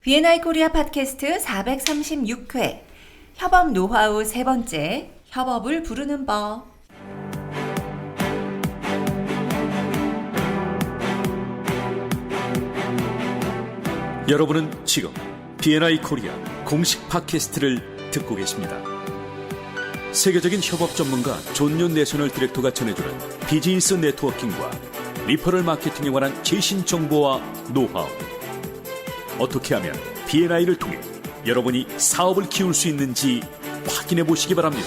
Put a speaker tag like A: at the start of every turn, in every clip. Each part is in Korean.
A: B&I 코리아 팟캐스트 436회 협업 노하우 세 번째 협업을 부르는 법.
B: 여러분은 지금 B&I 코리아 공식 팟캐스트를 듣고 계십니다. 세계적인 협업 전문가 존 내셔널 디렉터가 전해주는 비즈니스 네트워킹과 리퍼럴 마케팅에 관한 최신 정보와 노하우. 어떻게 하면 B&I를 통해 여러분이 사업을 키울 수 있는지 확인해 보시기 바랍니다.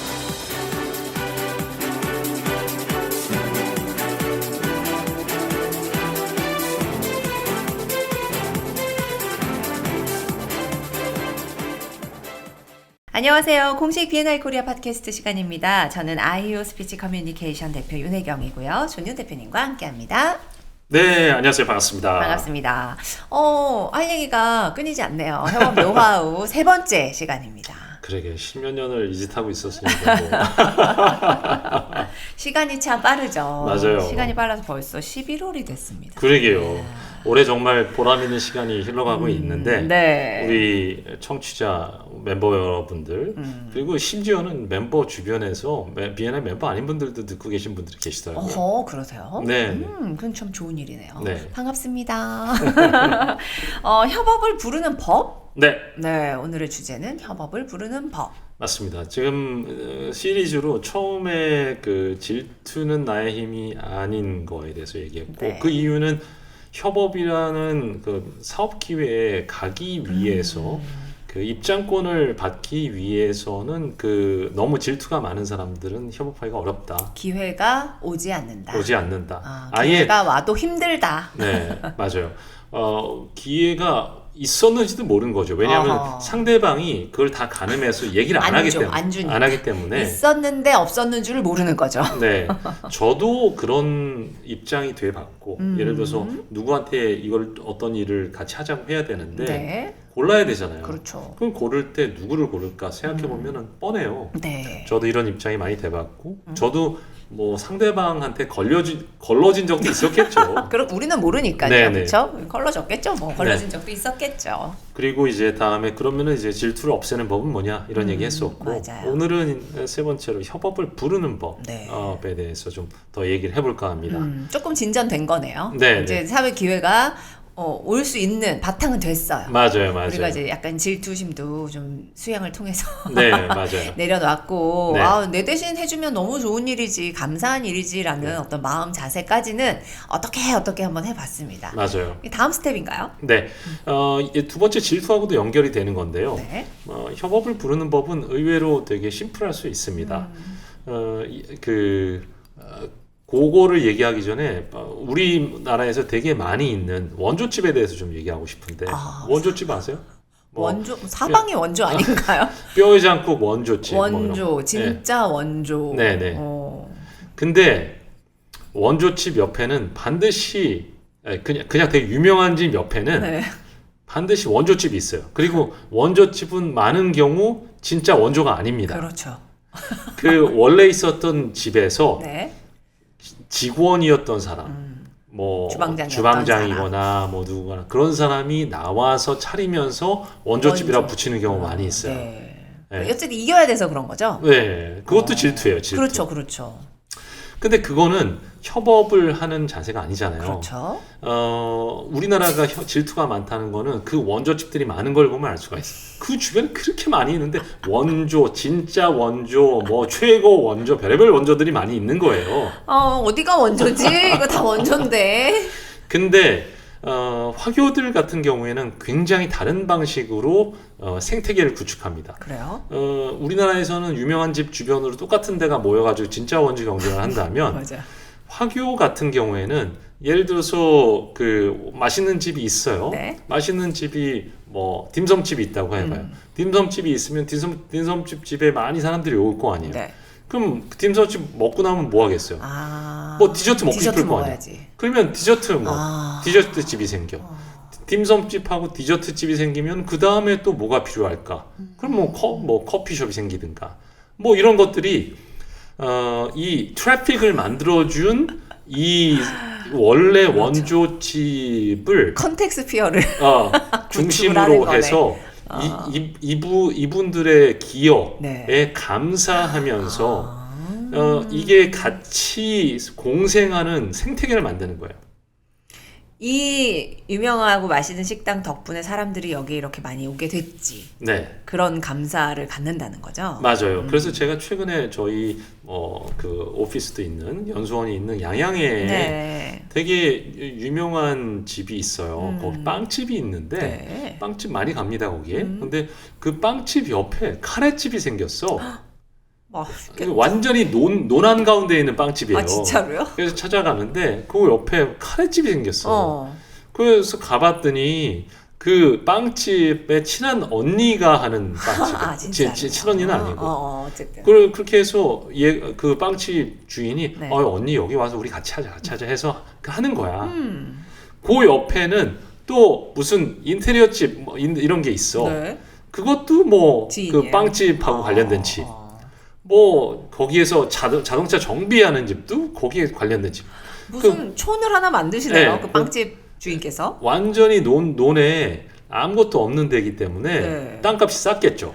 A: 안녕하세요. 공식 B&I 코리아 팟캐스트 시간입니다. 저는 아이오 스피치 커뮤니케이션 대표 윤혜경이고요. 존윤 대표님과 함께합니다.
C: 네, 안녕하세요. 반갑습니다.
A: 반갑습니다. 할 얘기가 끊이지 않네요. 협업 노하우 세 번째 시간입니다.
C: 그러게 10몇 년을 이 짓 하고 있었으니까 뭐.
A: 시간이 참 빠르죠.
C: 맞아요.
A: 시간이 빨라서 벌써 11월이 됐습니다.
C: 그러게요. 올해 정말 보람 있는 시간이 흘러가고 있는데
A: 네.
C: 우리 청취자 멤버 여러분들 그리고 심지어는 멤버 주변에서 B&I 멤버 아닌 분들도 듣고 계신 분들이 계시더라고요.
A: 그러세요?
C: 네.
A: 그건 참 좋은 일이네요.
C: 네.
A: 반갑습니다. 협업을 부르는 법?
C: 네,
A: 네, 오늘의 주제는 협업을 부르는 법.
C: 맞습니다. 지금 시리즈로 처음에 그 질투는 나의 힘이 아닌 거에 대해서 얘기했고
A: 네.
C: 그 이유는 협업이라는 그 사업 기회에 가기 위해서 그 입장권을 받기 위해서는 그 너무 질투가 많은 사람들은 협업하기가 어렵다.
A: 기회가 오지 않는다.
C: 오지 않는다.
A: 기회가 와도 힘들다.
C: 네, 맞아요. 기회가 있었는지도 모르는 거죠. 왜냐하면
A: 어허.
C: 상대방이 그걸 다 가늠해서 얘기를 안 하기 때문에
A: 있었는데 없었는 줄 모르는 거죠.
C: 네, 저도 그런 입장이 돼 봤고 예를 들어서 누구한테 이걸 어떤 일을 같이 하자고 해야 되는데
A: 네.
C: 골라야 되잖아요.
A: 그렇죠.
C: 그럼 고를 때 누구를 고를까 생각해 보면은 뻔해요.
A: 네.
C: 저도 이런 입장이 많이 돼 봤고 저도 뭐 상대방한테 걸러진 적도 있었겠죠.
A: 그럼 우리는 모르니까요.
C: 네네.
A: 그렇죠? 걸러졌겠죠. 뭐 걸러진 적도 있었겠죠.
C: 그리고 이제 다음에 그러면은 이제 질투를 없애는 법은 뭐냐 이런 얘기 했었고
A: 맞아요.
C: 오늘은 세 번째로 협업을 부르는
A: 네.
C: 법에 대해서 좀 더 얘기를 해볼까 합니다.
A: 조금 진전된 거네요.
C: 네,
A: 이제
C: 네.
A: 사회 기회가 올 수 있는 바탕은 됐어요.
C: 맞아요.
A: 우리가 이제 약간 질투심도 좀 수양을 통해서
C: 네, 맞아요.
A: 내려놨고,
C: 네.
A: 내 대신 해주면 너무 좋은 일이지, 감사한 일이지라는
C: 네.
A: 어떤 마음 자세까지는 어떻게 한번 해봤습니다.
C: 맞아요.
A: 다음 스텝인가요?
C: 네, 이두 번째 질투하고도 연결이 되는 건데요.
A: 네.
C: 협업을 부르는 법은 의외로 되게 심플할 수 있습니다. 그거를 얘기하기 전에 우리나라에서 되게 많이 있는 원조집에 대해서 좀 얘기하고 싶은데 원조집 아세요? 뭐
A: 원조, 사방이 원조 아닌가요?
C: 뼈해장국 원조집
A: 원조, 진짜 원조.
C: 네네. 근데 원조집 옆에는 반드시 그냥 되게 유명한 집 옆에는
A: 네.
C: 반드시 원조집이 있어요. 그리고 원조집은 많은 경우 진짜 원조가 아닙니다.
A: 그렇죠.
C: 그 원래 있었던 집에서
A: 네.
C: 직원이었던 사람, 뭐
A: 주방장이었던
C: 뭐 누구나 그런 사람이 나와서 차리면서 원조집이라고 붙이는 경우가 많이 있어요.
A: 네.
C: 네.
A: 어쨌든 이겨야 돼서 그런 거죠?
C: 네, 그것도 질투예요. 질투.
A: 그렇죠, 그렇죠.
C: 근데 그거는 협업을 하는 자세가 아니잖아요.
A: 그렇죠.
C: 우리나라가 질투가 많다는 거는 그 원조집들이 많은 걸 보면 알 수가 있어요. 그 주변에 그렇게 많이 있는데 원조, 진짜 원조, 뭐 최고 원조, 별의별 원조들이 많이 있는 거예요.
A: 어디가 원조지? 이거 다 원조인데.
C: 근데 화교들 같은 경우에는 굉장히 다른 방식으로 생태계를 구축합니다.
A: 그래요?
C: 우리나라에서는 유명한 집 주변으로 똑같은 데가 모여가지고 진짜 원조 경쟁을 한다면
A: 맞아.
C: 화교 같은 경우에는 예를 들어서 그 맛있는 집이 있어요.
A: 네.
C: 맛있는 집이 뭐 딤섬집이 있다고 해봐요. 딤섬집이 있으면 딤섬집 집에 많이 사람들이 올 거 아니에요.
A: 네.
C: 그럼 그 딤섬집 먹고 나면 뭐 하겠어요? 뭐 디저트 먹고 싶을 거 아니에요. 그러면 디저트 디저트 집이 생겨. 딤섬집하고 디저트 집이 생기면 그 다음에 또 뭐가 필요할까? 그럼 뭐 커피숍이 생기든가 뭐 이런 것들이 이 트래픽을 만들어준 이 원래
A: 그렇죠.
C: 원조집을
A: 컨텍스피어를
C: 중심으로 해서 이분들의 기여에
A: 네.
C: 감사하면서 이게 같이 공생하는 생태계를 만드는 거예요.
A: 이 유명하고 맛있는 식당 덕분에 사람들이 여기 이렇게 많이 오게 됐지.
C: 네.
A: 그런 감사를 갖는다는 거죠.
C: 맞아요. 그래서 제가 최근에 저희 그 오피스도 있는 연수원이 있는 양양에
A: 네.
C: 되게 유명한 집이 있어요. 거기 빵집이 있는데
A: 네.
C: 빵집 많이 갑니다 거기에. 근데 그 빵집 옆에 카레집이 생겼어.
A: 맛있겠다.
C: 완전히 논한 가운데 있는 빵집이에요.
A: 아 진짜로요?
C: 그래서 찾아가는데 그 옆에 카레집이 생겼어. 그래서 가봤더니 그 빵집에 친한 언니가 하는 빵집. 친언니는 아니고.
A: 어쨌든.
C: 그렇게 해서 그 빵집 주인이
A: 네.
C: 언니 여기 와서 우리 같이 하자 해서 하는 거야. 그 옆에는 또 무슨 인테리어집 뭐 이런 게 있어.
A: 네.
C: 그것도 뭐
A: 지인이에요?
C: 그 빵집하고 관련된 집. 뭐 거기에서 자동차 정비하는 집도 거기에 관련된 집.
A: 무슨 촌을 하나 만드시네요.
C: 네,
A: 그 빵집 주인께서.
C: 완전히 논에 아무것도 없는 데이기 때문에
A: 네.
C: 땅값이 쌌겠죠.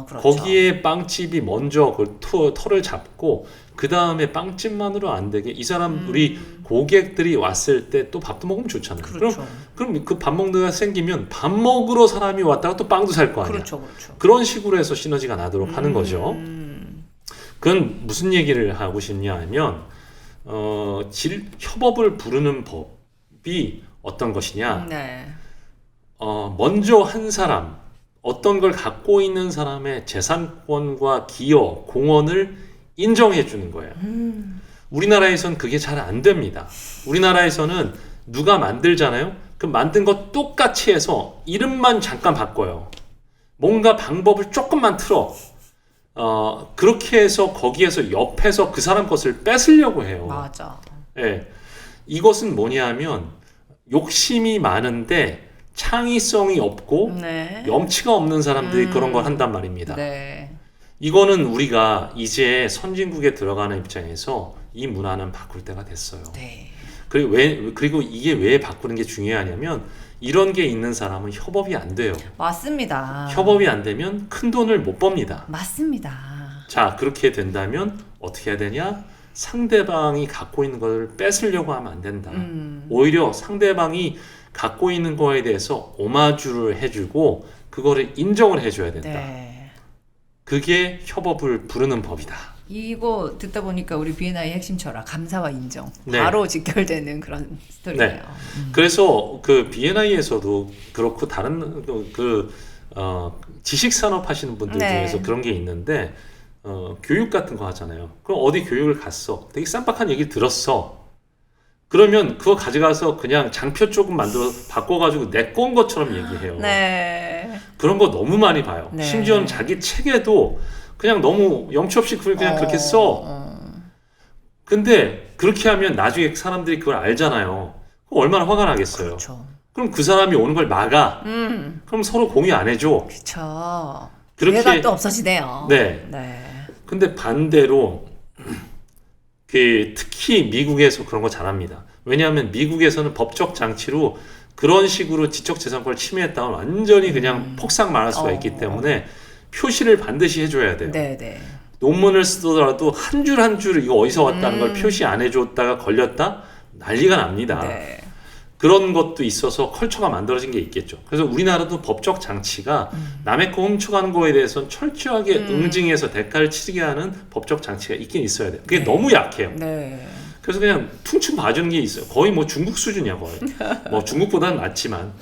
A: 그렇죠.
C: 거기에 빵집이 먼저 그 털을 잡고 그 다음에 빵집만으로 안 되게 이 사람 우리 고객들이 왔을 때 또 밥도 먹으면 좋잖아요.
A: 그렇죠.
C: 그럼 그 밥 먹는 데가 생기면 밥 먹으러 사람이 왔다가 또 빵도 살 거 아니야.
A: 그렇죠.
C: 그런 식으로 해서 시너지가 나도록 하는 거죠. 그건 무슨 얘기를 하고 싶냐 하면 협업을 부르는 법이 어떤 것이냐.
A: 네.
C: 먼저 한 사람, 어떤 걸 갖고 있는 사람의 재산권과 기여, 공헌을 인정해 주는 거예요. 우리나라에선 그게 잘 안 됩니다. 우리나라에서는 누가 만들잖아요. 그 만든 거 똑같이 해서 이름만 잠깐 바꿔요. 뭔가 방법을 조금만 틀어. 그렇게 해서 거기에서 옆에서 그 사람 것을 뺏으려고 해요.
A: 맞아.
C: 예. 이것은 뭐냐면 욕심이 많은데 창의성이 없고
A: 네.
C: 염치가 없는 사람들이 그런 걸 한단 말입니다.
A: 네.
C: 이거는 우리가 이제 선진국에 들어가는 입장에서 이 문화는 바꿀 때가 됐어요.
A: 네.
C: 그리고 이게 왜 바꾸는 게 중요하냐면 이런 게 있는 사람은 협업이 안 돼요.
A: 맞습니다.
C: 협업이 안 되면 큰 돈을 못 법니다.
A: 맞습니다.
C: 자, 그렇게 된다면 어떻게 해야 되냐? 상대방이 갖고 있는 걸 뺏으려고 하면 안 된다. 오히려 상대방이 갖고 있는 거에 대해서 오마주를 해주고 그거를 인정을 해줘야 된다.
A: 네.
C: 그게 협업을 부르는 법이다.
A: 이거 듣다 보니까 우리 B&I 핵심 철학 감사와 인정
C: 네.
A: 바로 직결되는 그런 스토리네요.
C: 네. 그래서 그 B&I에서도 그렇고 다른 지식 산업 하시는 분들
A: 네.
C: 중에서 그런 게 있는데 교육 같은 거 하잖아요. 그럼 어디 교육을 갔어. 되게 쌈박한 얘기 들었어. 그러면 그거 가져가서 그냥 장표 조금 만들어 바꿔가지고 내 건 것처럼 얘기해요.
A: 네.
C: 그런 거 너무 많이 봐요.
A: 네.
C: 심지어는 자기 책에도 그냥 너무 염치 없이 그냥 그렇게 써. 근데 그렇게 하면 나중에 사람들이 그걸 알잖아요. 그럼 얼마나 화가 나겠어요.
A: 그렇죠.
C: 그럼 그 사람이 오는 걸 막아. 그럼 서로 공유 안 해줘.
A: 그렇죠.
C: 그렇게
A: 기회가 또 없어지네요.
C: 네.
A: 네.
C: 근데 반대로 특히 미국에서 그런 거 잘합니다. 왜냐하면 미국에서는 법적 장치로 그런 식으로 지적재산권을 침해했다면 완전히 그냥 폭삭 말할 수가 있기 때문에 표시를 반드시 해줘야 돼요.
A: 네네.
C: 논문을 쓰더라도 한 줄 한 줄 이거 어디서 왔다는 걸 표시 안 해줬다가 걸렸다? 난리가 납니다.
A: 네.
C: 그런 것도 있어서 컬처가 만들어진 게 있겠죠. 그래서 우리나라도 법적 장치가 남의 거 훔쳐가는 거에 대해서는 철저하게 응징해서 대가를 치르게 하는 법적 장치가 있긴 있어야 돼요. 그게
A: 네.
C: 너무 약해요.
A: 네.
C: 그래서 그냥 퉁충 봐주는 게 있어요. 거의 뭐 중국 수준이야 거의. 뭐 중국보다는 낫지만.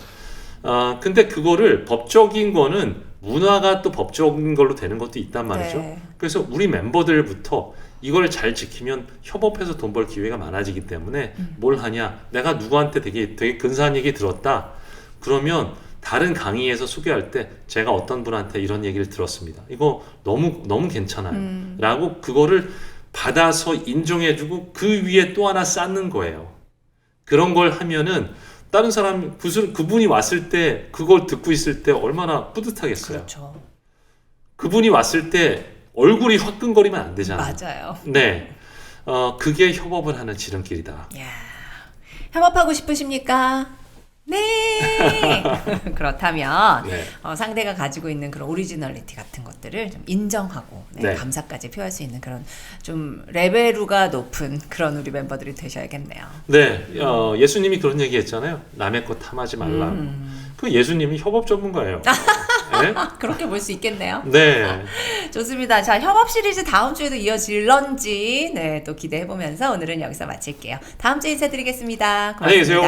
C: 근데 그거를 법적인 거는 문화가 또 법적인 걸로 되는 것도 있단 말이죠.
A: 네.
C: 그래서 우리 멤버들부터 이걸 잘 지키면 협업해서 돈 벌 기회가 많아지기 때문에 뭘 하냐? 내가 누구한테 되게 근사한 얘기 들었다. 그러면 다른 강의에서 소개할 때 제가 어떤 분한테 이런 얘기를 들었습니다. 이거 너무 괜찮아요. 라고 그거를 받아서 인정해주고 그 위에 또 하나 쌓는 거예요. 그런 걸 하면은 다른 사람 그분이 왔을 때 그걸 듣고 있을 때 얼마나 뿌듯하겠어요.
A: 그렇죠.
C: 그분이 왔을 때 얼굴이 화끈거리면 안 되잖아요.
A: 맞아요.
C: 네, 그게 협업을 하는 지름길이다.
A: 야, 협업하고 싶으십니까? 네. 그렇다면
C: 네.
A: 상대가 가지고 있는 그런 오리지널리티 같은 것들을 좀 인정하고
C: 네.
A: 감사까지 표할 수 있는 그런 좀 레벨루가 높은 그런 우리 멤버들이 되셔야겠네요.
C: 네, 예수님이 그런 얘기했잖아요. 남의 것 탐하지 말라. 그 예수님이 협업 전문가예요. 네?
A: 그렇게 볼 수 있겠네요.
C: 네.
A: 좋습니다. 자, 협업 시리즈 다음 주에도 이어질런지 또 기대해 보면서 오늘은 여기서 마칠게요. 다음 주에 인사드리겠습니다. 고맙습니다.
C: 안녕히 계세요.